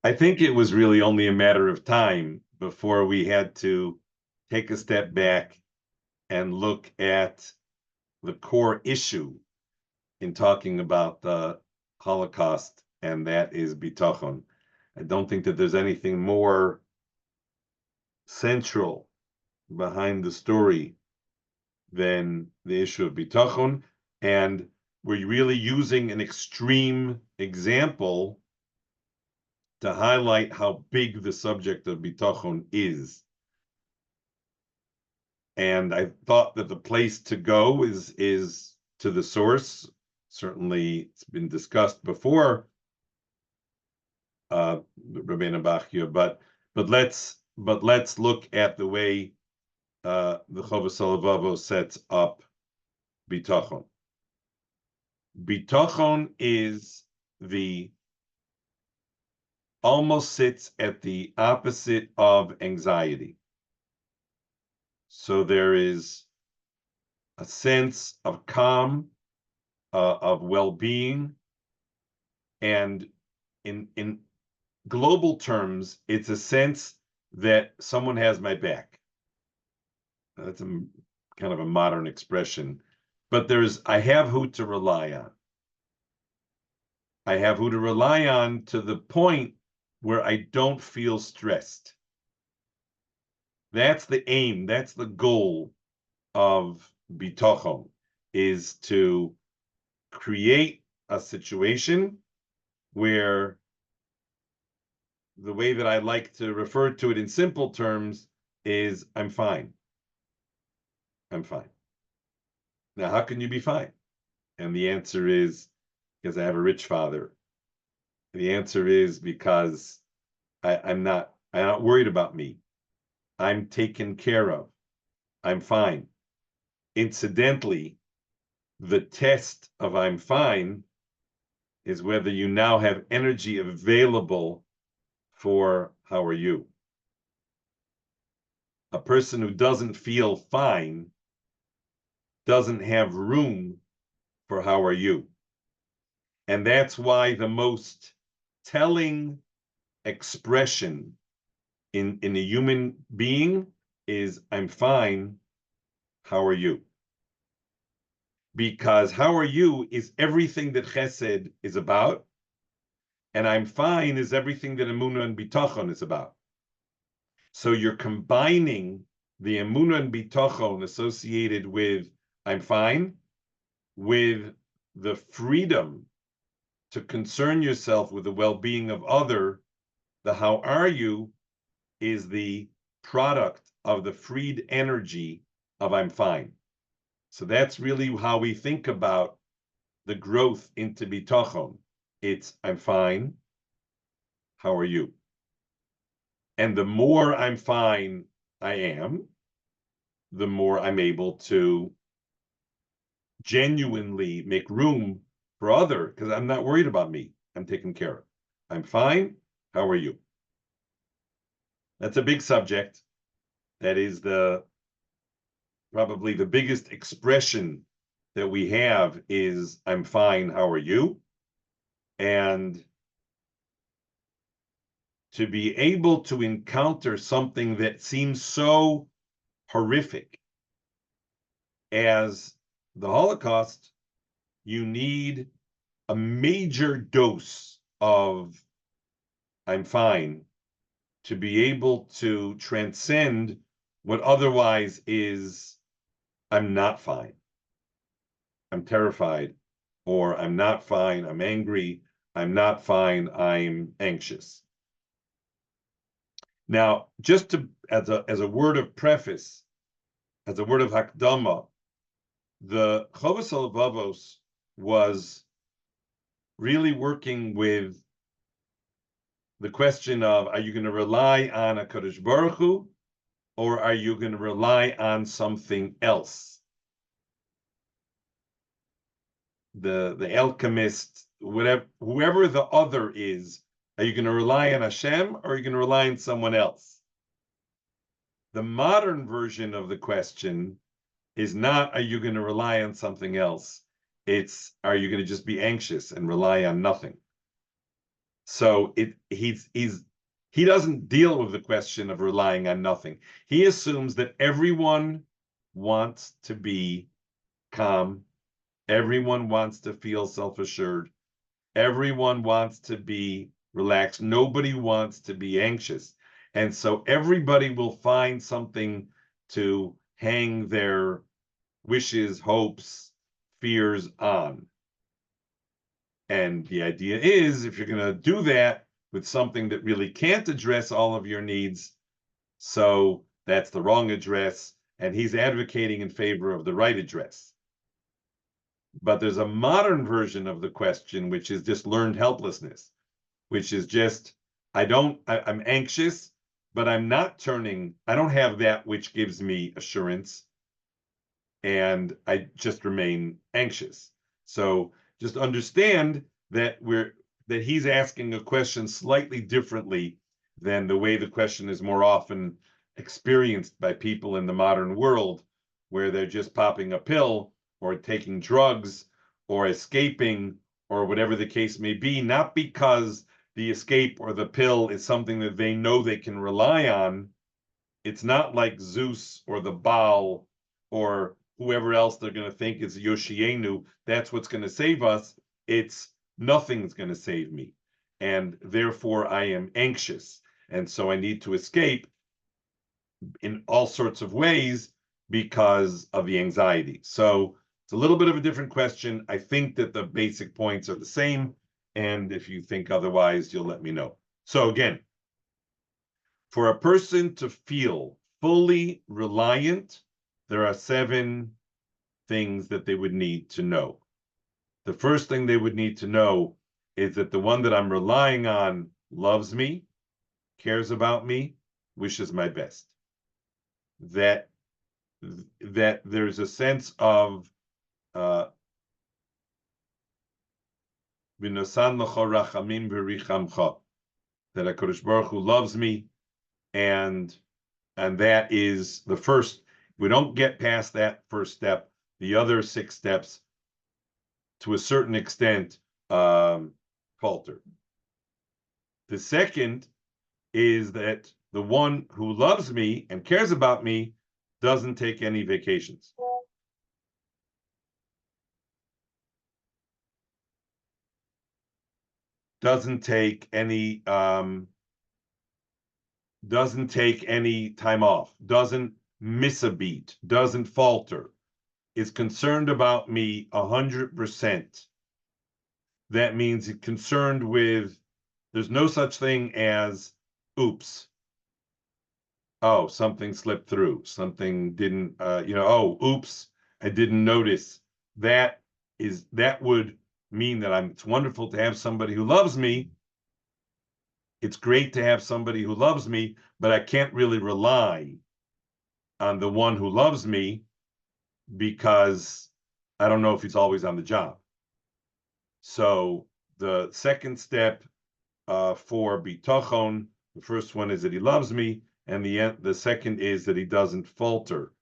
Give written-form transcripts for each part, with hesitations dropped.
I think it was really only a matter of time before we had to take a step back and look at the core issue in talking about the Holocaust, and that is Bitachon. I don't think that there's anything more central behind the story than the issue of Bitachon, and we're really using an extreme example to highlight how big the subject of Bitachon is. And I thought that the place to go is to the source. Certainly, it's been discussed before, Rabbeinu Bachya, but let's look at the way the Chovos HaLevavos sets up Bitachon. Bitachon is almost sits at the opposite of anxiety. So there is a sense of calm, of well-being, and in global terms, it's a sense that someone has my back. That's a kind of a modern expression, but I have who to rely on. I have who to rely on to the point where I don't feel stressed. That's the aim, that's the goal of Bitachon, is to create a situation where the way that I like to refer to it in simple terms is I'm fine. I'm fine. Now, how can you be fine? And the answer is because I have a rich father. The answer is because I'm not worried about me. I'm taken care of. I'm fine. Incidentally, the test of I'm fine is whether you now have energy available for how are you. A person who doesn't feel fine doesn't have room for how are you. And that's why the most telling expression in a human being is I'm fine, how are you? Because how are you is everything that chesed is about, and I'm fine is everything that emunah and bitachon is about. So you're combining the emunah and bitachon associated with I'm fine with the freedom to concern yourself with the well-being of other. The how are you is the product of the freed energy of I'm fine. So that's really how we think about the growth into Bitachon. It's I'm fine, how are you? And the more I'm fine I am, the more I'm able to genuinely make room for other, because I'm not worried about me. I'm taken care of. I'm fine, how are you? That's a big subject. That is probably the biggest expression that we have is I'm fine, how are you? And to be able to encounter something that seems so horrific as the Holocaust, you need a major dose of I'm fine to be able to transcend what otherwise is I'm not fine. I'm terrified, or I'm not fine, I'm angry, I'm not fine, I'm anxious. Now, just as a word of preface, as a word of hakdama, the Chovos HaLevavos was really working with the question of, are you going to rely on HaKadosh Baruch Hu, or are you going to rely on something else? The alchemist, whoever the other is, are you going to rely on Hashem, or are you going to rely on someone else? The modern version of the question is not, are you going to rely on something else? It's, are you going to just be anxious and rely on nothing? So he doesn't deal with the question of relying on nothing. He assumes that everyone wants to be calm. Everyone wants to feel self-assured. Everyone wants to be relaxed. Nobody wants to be anxious. And so everybody will find something to hang their wishes, hopes, fears on. And the idea is, if you're going to do that with something that really can't address all of your needs, so that's the wrong address, and he's advocating in favor of the right address. But there's a modern version of the question, which is just learned helplessness, which is just, I'm anxious, but I don't have that which gives me assurance, and I just remain anxious. So just understand that he's asking a question slightly differently than the way the question is more often experienced by people in the modern world, where they're just popping a pill or taking drugs or escaping or whatever the case may be, not because the escape or the pill is something that they know they can rely on. It's not like Zeus or the Baal or whoever else they're going to think is Yoshienu. That's what's going to save us. It's nothing's going to save me. And therefore I am anxious. And so I need to escape in all sorts of ways because of the anxiety. So it's a little bit of a different question. I think that the basic points are the same. And if you think otherwise, you'll let me know. So again, for a person to feel fully reliant, there are 7 things that they would need to know. The first thing they would need to know is that the one that I'm relying on loves me, cares about me, wishes my best. That there's a sense of that HaKadosh Baruch Hu loves me, and that is the first. We don't get past that first step. The other 6 steps, to a certain extent, falter. The second is that the one who loves me and cares about me doesn't take any vacations. Doesn't take any time off, doesn't miss a beat, doesn't falter, is concerned about me 100%. That means he's concerned with, there's no such thing as, oops, oh, something slipped through, something didn't, oh, oops, I didn't notice. That would mean that it's wonderful to have somebody who loves me. It's great to have somebody who loves me, but I can't really rely on the one who loves me because I don't know if he's always on the job. So the second step for Bitachon, the first one is that he loves me, and the second is that he doesn't falter.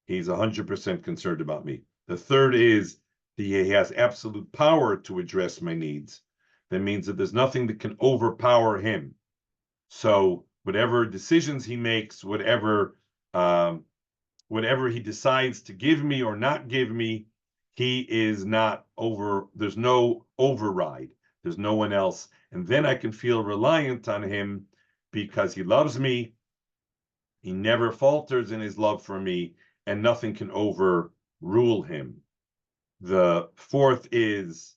He's 100% concerned about me. The third is that he has absolute power to address my needs. That means that there's nothing that can overpower him. So whatever decisions he makes, whatever he decides to give me or not give me, he is not over. There's no override. There's no one else. And then I can feel reliant on him because he loves me. He never falters in his love for me, and nothing can overrule him. The fourth is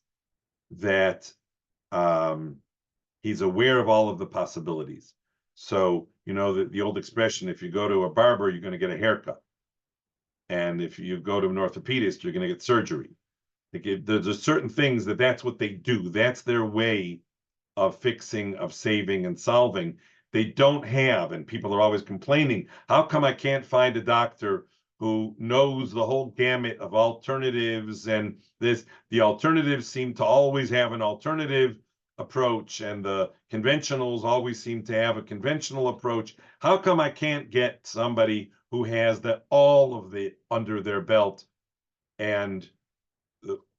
that he's aware of all of the possibilities. So, the old expression, if you go to a barber, you're going to get a haircut. And if you go to an orthopedist, you're going to get surgery. There's certain things that's what they do. That's their way of fixing, of saving, and solving. They don't have, and people are always complaining, how come I can't find a doctor who knows the whole gamut of alternatives? And the alternatives seem to always have an alternative approach, and the conventionals always seem to have a conventional approach. How come I can't get somebody who has all of it under their belt? And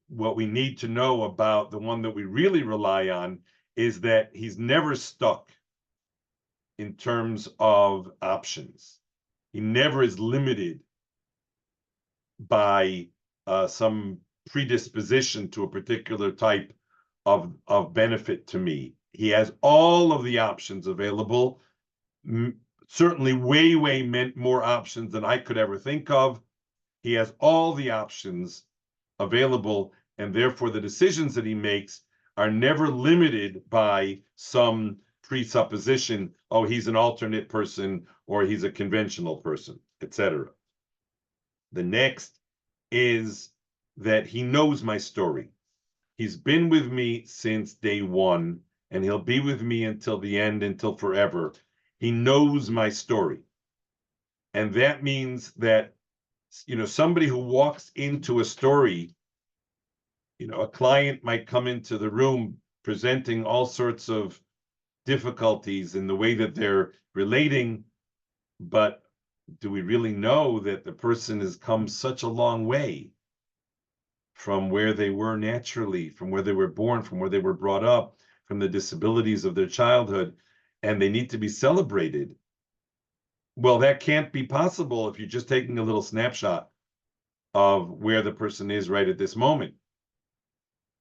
what we need to know about the one that we really rely on is that he's never stuck in terms of options. He never is limited by some predisposition to a particular type of benefit to me. He has all of the options available, certainly way more options than I could ever think of. He has all the options available, and therefore the decisions that he makes are never limited by some presupposition, oh, he's an alternate person, or he's a conventional person, etc. The next is that he knows my story. He's been with me since day one, and he'll be with me until the end, until forever. He knows my story. And that means that, somebody who walks into a story, a client might come into the room presenting all sorts of difficulties in the way that they're relating, but do we really know that the person has come such a long way from where they were naturally, from where they were born, from where they were brought up, from the disabilities of their childhood, and they need to be celebrated? Well, that can't be possible if you're just taking a little snapshot of where the person is right at this moment.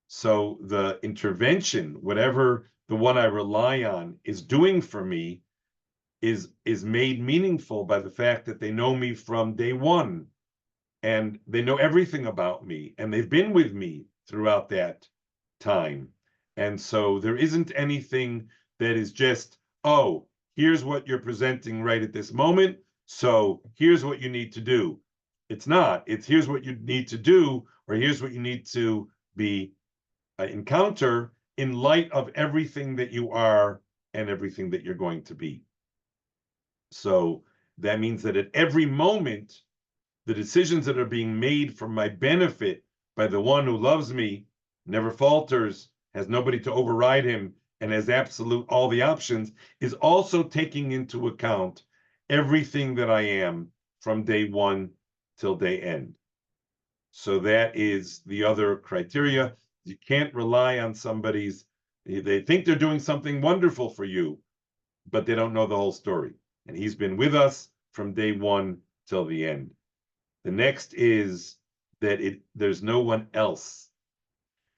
So the intervention, whatever the one I rely on is doing for me, is made meaningful by the fact that they know me from day one, and they know everything about me, and they've been with me throughout that time. And so there isn't anything that is just, oh, here's what you're presenting right at this moment, so here's what you need to do. It's not. It's here's what you need to do, or here's what you need to be encounter in light of everything that you are and everything that you're going to be. So that means that at every moment, the decisions that are being made for my benefit by the one who loves me, never falters, has nobody to override him, and has absolute all the options, is also taking into account everything that I am from day one till day end. So that is the other criteria. You can't rely on they think they're doing something wonderful for you, but they don't know the whole story. And he's been with us from day one till the end. The next is that there's no one else.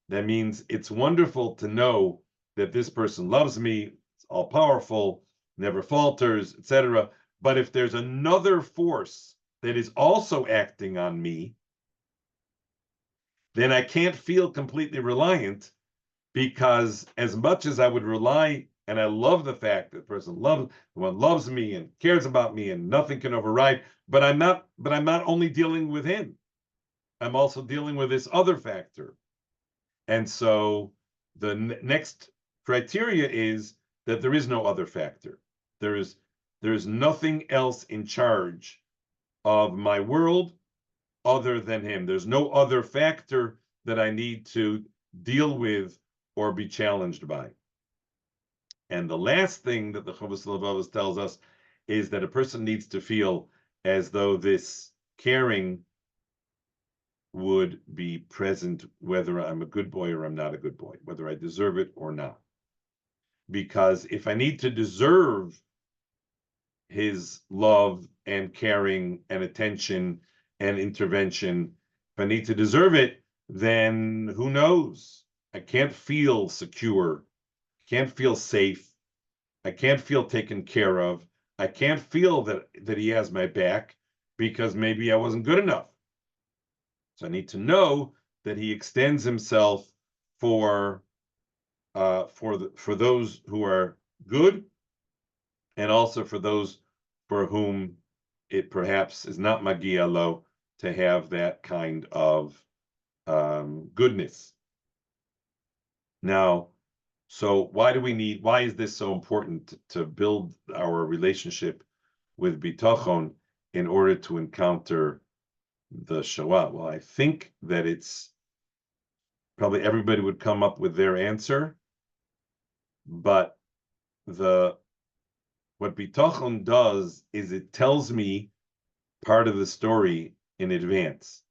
That means it's wonderful to know that this person loves me, it's all powerful, never falters, etc. But if there's another force that is also acting on me, then I can't feel completely reliant, because as much as I would rely, and I love the fact that the person loves me and cares about me and nothing can override, but I'm not only dealing with him. I'm also dealing with this other factor. And so the next criteria is that there is no other factor. There is nothing else in charge of my world other than him. There's no other factor that I need to deal with or be challenged by. And the last thing that the Chovos Halevavos tells us is that a person needs to feel as though this caring would be present whether I'm a good boy or I'm not a good boy, whether I deserve it or not. Because if I need to deserve his love and caring and attention and intervention, if I need to deserve it, then who knows? I can't feel secure. I can't feel safe. I can't feel taken care of. I can't feel that he has my back, because maybe I wasn't good enough. So I need to know that he extends himself for those who are good, and also for those for whom it perhaps is not magia lo to have that kind of goodness. Now, so why is this so important to build our relationship with Bitachon in order to encounter the Shoah? Well, I think that it's probably everybody would come up with their answer, but what Bitachon does is it tells me part of the story in advance.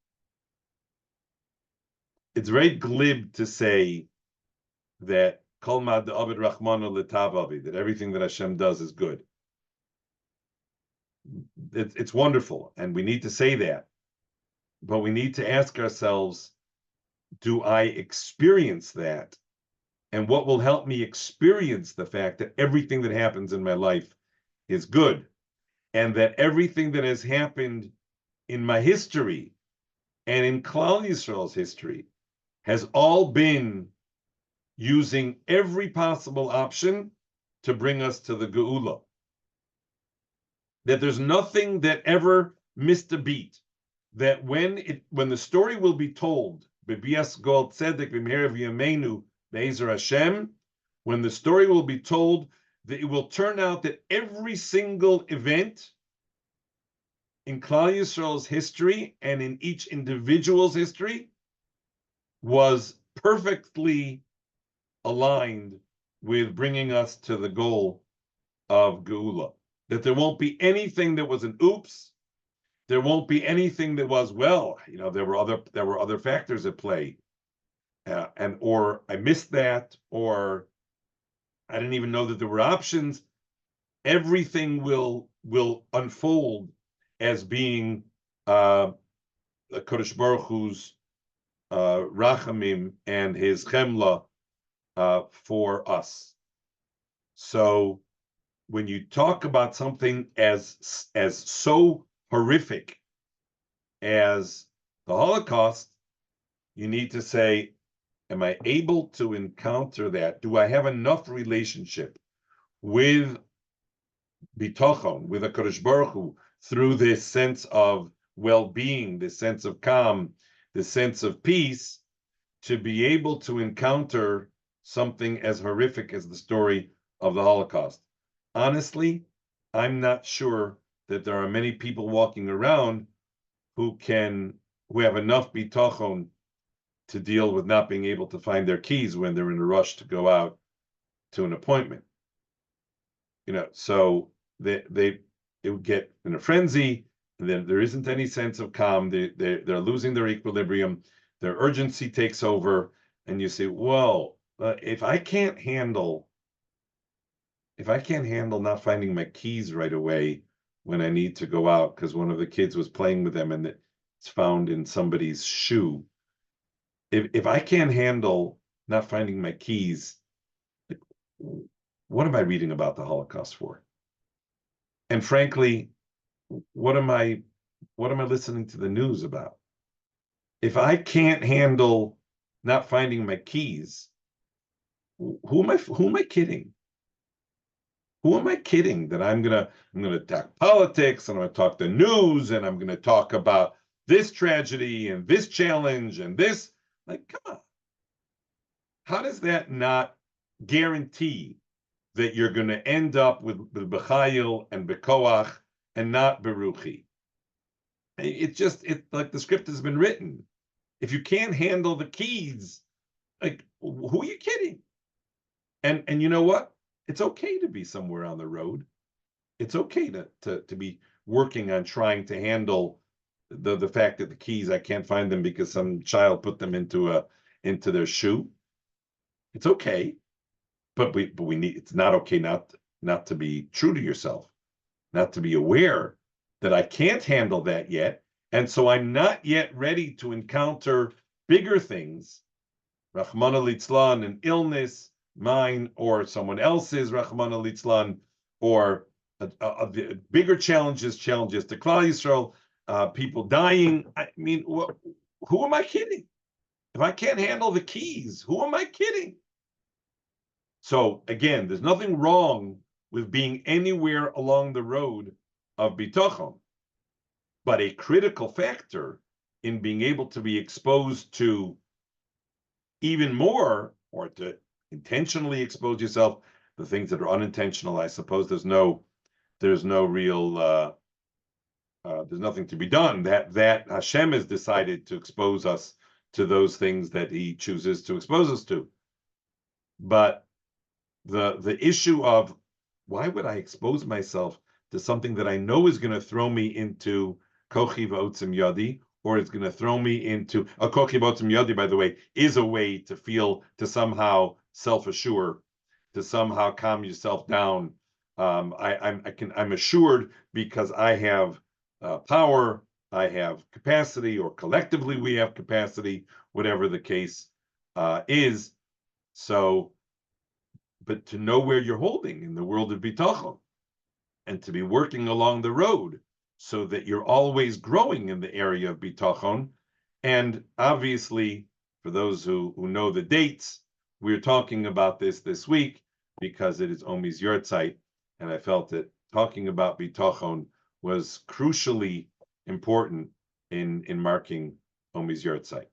It's very glib to say that Kol ma'ad da'avid rachmana l'tavavi, that everything that Hashem does is good. It's wonderful, and we need to say that. But we need to ask ourselves, do I experience that? And what will help me experience the fact that everything that happens in my life is good, and that everything that has happened in my history and in Klal Yisrael's history has all been using every possible option to bring us to the Geula. That there's nothing that ever missed a beat. That when the story will be told, B'bias Gol Tzedek V'Meher V'Yameinu Be'ezer Hashem, when the story will be told, that it will turn out that every single event in Klal Yisrael's history and in each individual's history was perfectly aligned with bringing us to the goal of Geula. That there won't be anything that was an oops. There won't be anything that was, well, there were other factors at play, or I missed that, or I didn't even know that there were options. Everything will unfold as being the Kodesh Baruch Hu's rachamim and his chemla for us. So when you talk about something as so horrific as the Holocaust, you need to say, am I able to encounter that? Do I have enough relationship with Bitachon, with a Kodesh Baruch Hu, through this sense of well-being, this sense of calm, this sense of peace, to be able to encounter something as horrific as the story of the Holocaust? Honestly, I'm not sure that there are many people walking around who have enough bitachon to deal with not being able to find their keys when they're in a rush to go out to an appointment. So they would get in a frenzy, and then there isn't any sense of calm. They're losing their equilibrium. Their urgency takes over, and you say, "Whoa! If I can't handle not finding my keys right away when I need to go out because one of the kids was playing with them and it's found in somebody's shoe. If I can't handle not finding my keys, what am I reading about the Holocaust for? And frankly, what am I listening to the news about? If I can't handle not finding my keys, who am I kidding? Who am I kidding that I'm gonna talk politics and I'm gonna talk the news and I'm gonna talk about this tragedy and this challenge and this? Like, come on. How does that not guarantee that you're gonna end up with Bechayil and Bekoach and not Beruchi? It's like the script has been written. If you can't handle the keys, like, who are you kidding? And you know what? It's okay to be somewhere on the road. It's okay to be working on trying to handle the fact that the keys, I can't find them because some child put them into their shoe. It's okay, but we need. It's not okay not to be true to yourself, not to be aware that I can't handle that yet, and so I'm not yet ready to encounter bigger things, Rahmana litzlan, an illness, mine or someone else's, Rahmana litzlan, or the bigger challenges to Klal Yisrael, people dying. I mean, who am I kidding? If I can't handle the keys, who am I kidding? So again, there's nothing wrong with being anywhere along the road of bitachon, but a critical factor in being able to be exposed to even more, or to intentionally expose yourself, the things that are unintentional, I suppose there's no real there's nothing to be done. That Hashem has decided to expose us to those things that he chooses to expose us to. But the issue of, why would I expose myself to something that I know is going to throw me into kochi v'otzim yadi, or it's going to throw me into a kochi v'otzim yadi, by the way, is a way to somehow self-assure, to somehow calm yourself down. I'm assured because I have power, I have capacity, or collectively we have capacity, whatever the case is. So, but to know where you're holding in the world of bitachon, and to be working along the road so that you're always growing in the area of bitachon. And obviously, for those who know the dates, we're talking about this week because it is Omi's Yortzeit, and I felt that talking about bitachon was crucially important in marking Omi's Yortzeit.